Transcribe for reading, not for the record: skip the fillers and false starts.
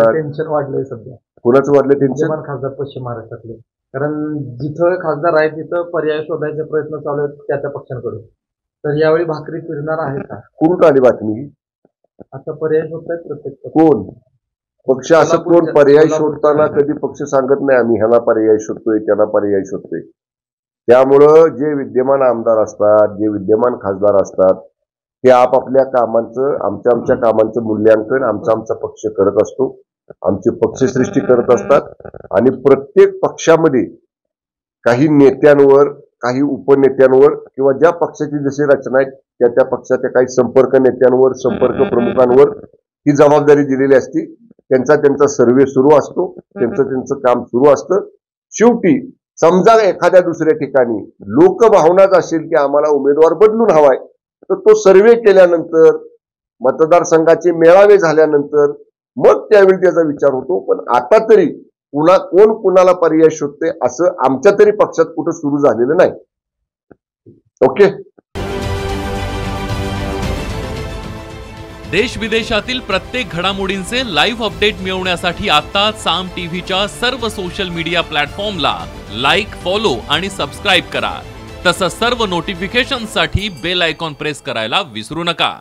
Tension वाढलंय सध्या. कुणाचं वाढलं टेन्शन? विद्यमान खासदार पश्चिम महाराष्ट्रातले, कारण जिथं खासदार आहे तिथं पर्याय शोधायचे प्रयत्न चालू आहेत त्या पक्षांकडून. तर यावेळी भाकरी फिरणार आहे का? कुठून आली बातमी? आता पर्याय शोधतायत प्रत्येक पक्ष. कोण पक्ष असं कोण पर्याय शोधताना कधी पक्ष सांगत नाही आम्ही ह्याला पर्याय शोधतोय त्याला पर्याय शोधतोय. त्यामुळं जे विद्यमान आमदार असतात, जे विद्यमान खासदार असतात, ते आपापल्या कामांचं आमच्या कामांचं मूल्यांकन आमचा पक्ष करत असतो. आमची पक्षसृष्टी करत असतात आणि प्रत्येक पक्षामध्ये काही नेत्यांवर, काही उपनेत्यांवर किंवा ज्या पक्षाची जशी रचना आहे त्या पक्षाच्या काही संपर्क नेत्यांवर, संपर्क प्रमुखांवर ही जबाबदारी दिलेली असते. त्यांचा सर्वे सुरू असतो, त्यांचं काम सुरू असतं. शेवटी समजा एखाद्या दुसऱ्या ठिकाणी लोकभावनाच असेल की आम्हाला उमेदवार बदलून हवाय, तर तो सर्वे केल्यानंतर, मतदारसंघाचे मेळावे झाल्यानंतर मग त्यावेळी त्याचा विचार होतो. पण आता तरी कोण कुणाला पर्याय शोधते असं आमच्या तरी पक्षात कुठं सुरू झालेलं नाही. ओके. देश विदेशातील प्रत्येक घडामोडींचे लाईव्ह अपडेट मिळवण्यासाठी आता साम टीव्हीच्या सर्व सोशल मीडिया प्लॅटफॉर्मला लाईक, फॉलो आणि सबस्क्राईब करा. तसंच सर्व नोटिफिकेशनसाठी बेल आयकॉन प्रेस करायला विसरू नका.